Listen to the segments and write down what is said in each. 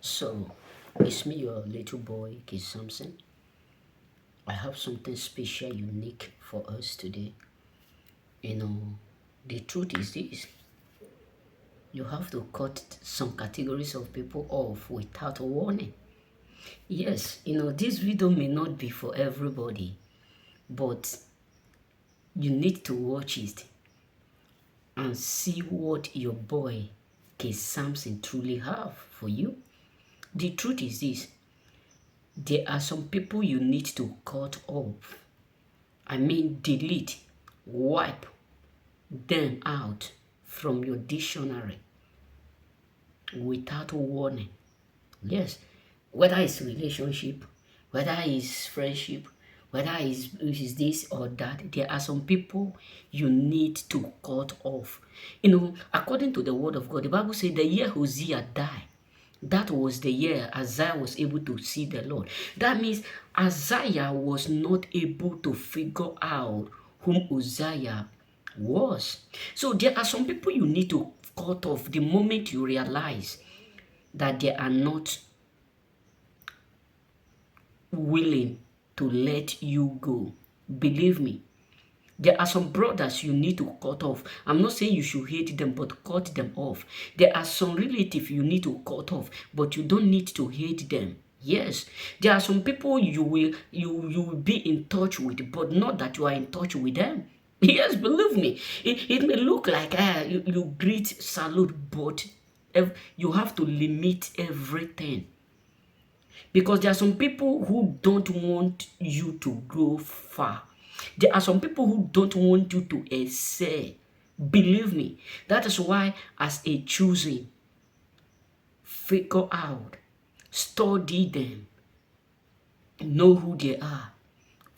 So, it's me, your little boy, Kid Samson. I have something special, unique for us today. You know, the truth is this: you have to cut some categories of people off without warning. Yes, this video may not be for everybody, but you need to watch it and see what your boy, Kid Samson, truly have for you. The truth is this: there are some people you need to cut off. I mean, delete, wipe them out from your dictionary without warning. Yes, whether it's relationship, whether it's friendship, whether it's this or that, there are some people you need to cut off. According to the word of God, the Bible said the year Hosea died, that was the year Isaiah was able to see the Lord. That means Isaiah was not able to figure out whom Uzziah was. So there are some people you need to cut off the moment you realize that they are not willing to let you go. Believe me, there are some brothers you need to cut off. I'm not saying you should hate them, but cut them off. There are some relatives you need to cut off, but you don't need to hate them. Yes, there are some people you will be in touch with, but not that you are in touch with them. Yes, believe me. It may look like you greet, salute, but you have to limit everything. Because there are some people who don't want you to go far. There are some people who don't want you to excel. Believe me. That is why, as a choosing, figure out, study them, know who they are,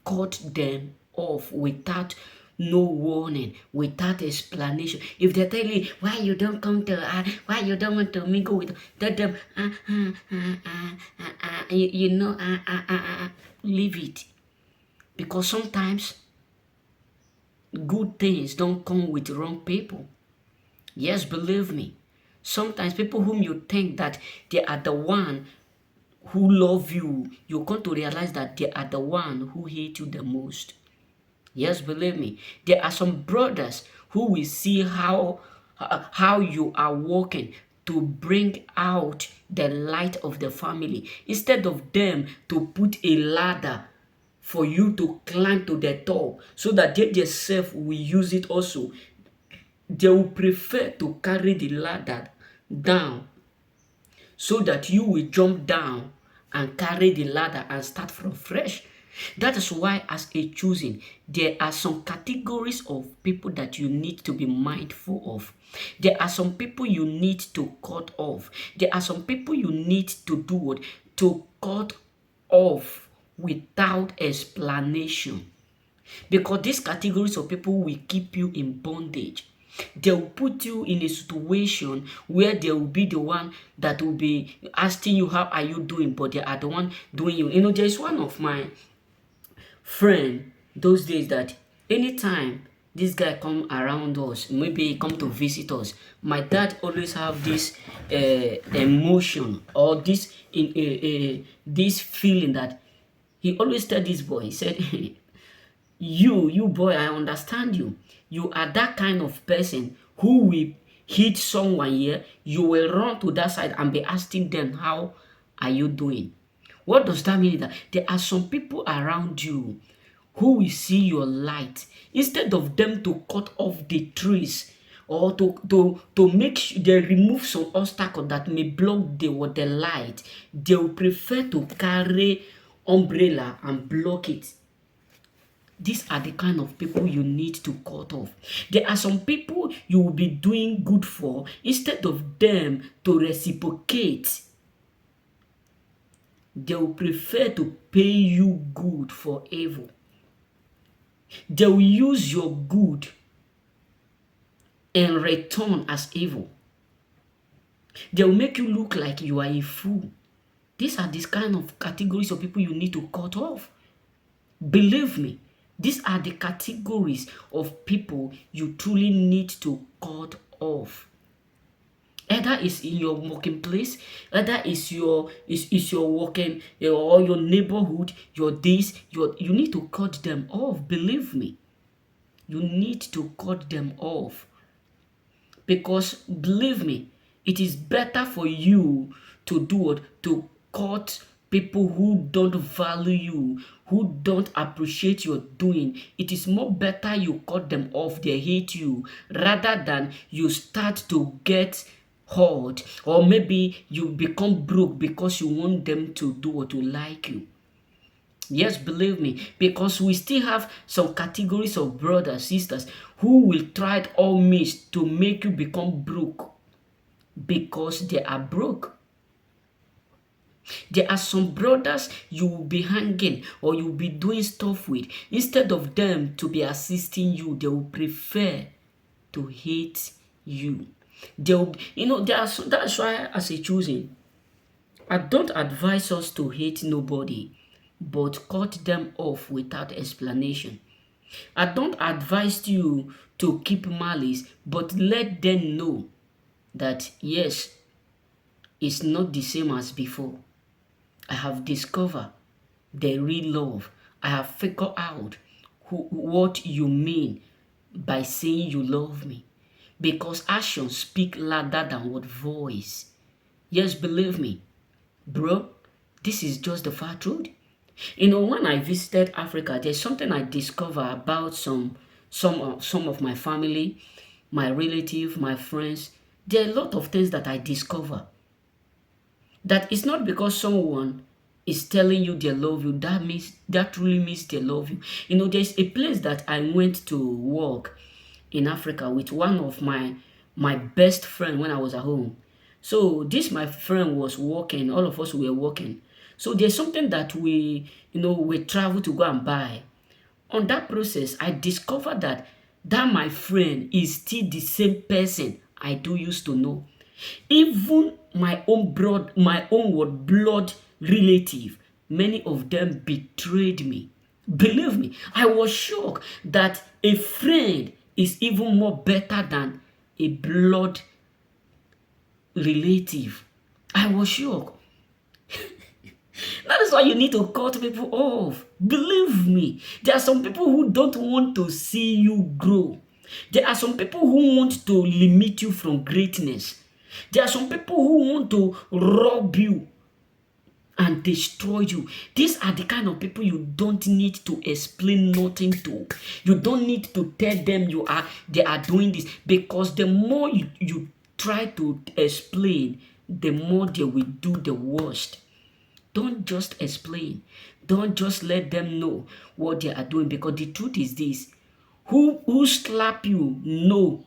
cut them off without no warning, without explanation. If they tell you why you don't come to, why you don't want to mingle with, tell them, leave it. Because sometimes good things don't come with wrong people. Yes, believe me. Sometimes people whom you think that they are the one who love you, you come to realize that they are the one who hate you the most. Yes, believe me. There are some brothers who will see how you are working to bring out the light of the family, instead of them to put a ladder for you to climb to the top so that they themselves will use it also. They will prefer to carry the ladder down so that you will jump down and carry the ladder and start from fresh. That is why, as a choosing, there are some categories of people that you need to be mindful of. There are some people you need to cut off. There are some people you need to do what? To cut off without explanation. Because these categories of people will keep you in bondage. They will put you in a situation where they will be the one that will be asking you, how are you doing? But they are the one doing you. There is one of my friend those days that anytime this guy come around us, maybe he come to visit us, my dad always have this emotion or this feeling that he always tell this boy, he said, you boy, I understand you. You are that kind of person who will hit someone here. You will run to that side and be asking them, how are you doing? What does that mean? That there are some people around you who will see your light instead of them to cut off the trees or to make sure they remove some obstacle that may block the light. They will prefer to carry umbrella and block it. These are the kind of people you need to cut off. There are some people you will be doing good for, instead of them to reciprocate, they will prefer to pay you good for evil. They will use your good and return as evil. They will make you look like you are a fool. These are these kind of categories of people you need to cut off. Believe me, these are the categories of people you truly need to cut off. Either it's in your working place, either it's your working or your neighborhood, your this, you need to cut them off. Believe me, you need to cut them off. Because believe me, it is better for you to do what? To cut people who don't value you, who don't appreciate your doing. It is more better you cut them off, they hate you, rather than you start to get hurt, or maybe you become broke because you want them to do what to like you. Yes, believe me, because we still have some categories of brothers, sisters who will try at all means to make you become broke because they are broke. There are some brothers you will be hanging or you will be doing stuff with. Instead of them to be assisting you, they will prefer to hate you. They will, that's why as a choosing, I don't advise us to hate nobody, but cut them off without explanation. I don't advise you to keep malice, but let them know that yes, it's not the same as before. I have discovered the real love. I have figured out what you mean by saying you love me. Because actions speak louder than what voice. Yes, believe me, bro, this is just the far truth. When I visited Africa, there's something I discovered about some of my family, my relative, my friends. There are a lot of things that I discover. That it's not because someone is telling you they love you, that truly means they love you. There's a place that I went to work in Africa with one of my best friend when I was at home. So this my friend was working, all of us were working. So there's something that we travel to go and buy. On that process, I discovered that my friend is still the same person I do used to know. Even my own blood relative, many of them betrayed me. Believe me, I was shocked that a friend is even more better than a blood relative. I was shocked. That is why you need to cut people off. Believe me, there are some people who don't want to see you grow. There are some people who want to limit you from greatness. There are some people who want to rob you and destroy you. These are the kind of people you don't need to explain nothing to. You don't need to tell them they are doing this, because the more you try to explain, the more they will do the worst. Don't just explain. Don't just let them know what they are doing, because the truth is this: who slap you know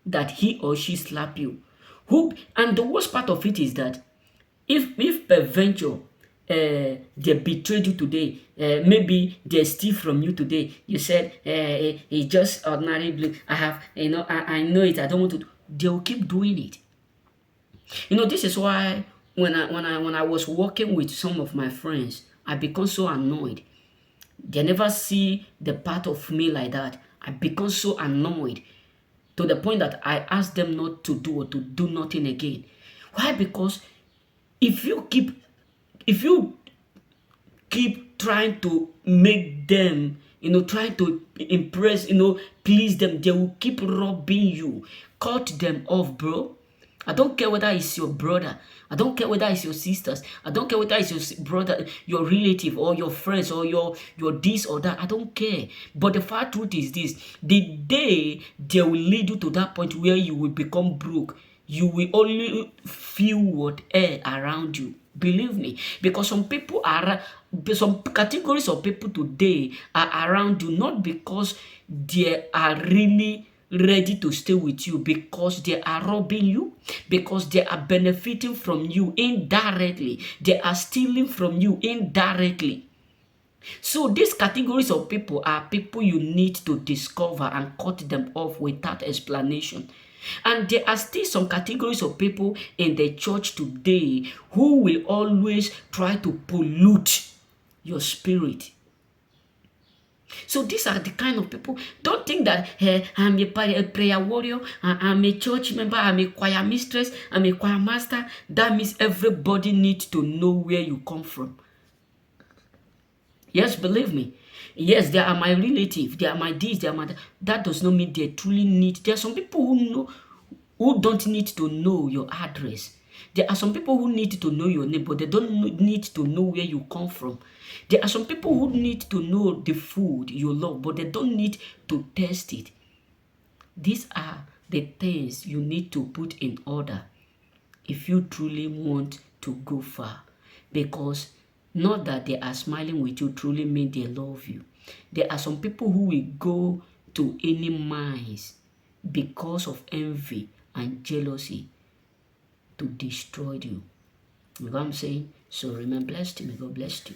that he or she slap you. And the worst part of it is that if peradventure they betrayed you today, maybe they steal from you today, you said it's just ordinary blue. I know it. I don't want to. They will keep doing it. This is why when I was working with some of my friends, I become so annoyed. They never see the part of me like that. I become so annoyed to the point that I ask them not to do or to do nothing again. Why? Because if you keep trying to make them, trying to impress, please them, they will keep robbing you. Cut them off, bro. I don't care whether it's your brother. I don't care whether it's your sisters. I don't care whether it's your brother, your relative, or your friends, or your this or that. I don't care. But the fact truth is this: the day they will lead you to that point where you will become broke, you will only feel what air around you. Believe me, because some categories of people today are around you not because they are really ready to stay with you, because they are robbing you, because they are benefiting from you indirectly, they are stealing from you indirectly. So these categories of people are people you need to discover and cut them off without explanation. And there are still some categories of people in the church today who will always try to pollute your spirit. So these are the kind of people. Don't think that I'm a prayer warrior, I'm a church member, I'm a choir mistress, I'm a choir master. That means everybody needs to know where you come from. Yes, believe me. Yes, they are my relative, they are my this, they are my that. That does not mean they truly need. There are some people who know who don't need to know your address. There are some people who need to know your name, but they don't need to know where you come from. There are some people who need to know the food you love, but they don't need to taste it. These are the things you need to put in order if you truly want to go far. Because not that they are smiling with you truly mean they love you. There are some people who will go to any minds because of envy and jealousy to destroy you. You know what I'm saying? So remain blessed. May God bless you.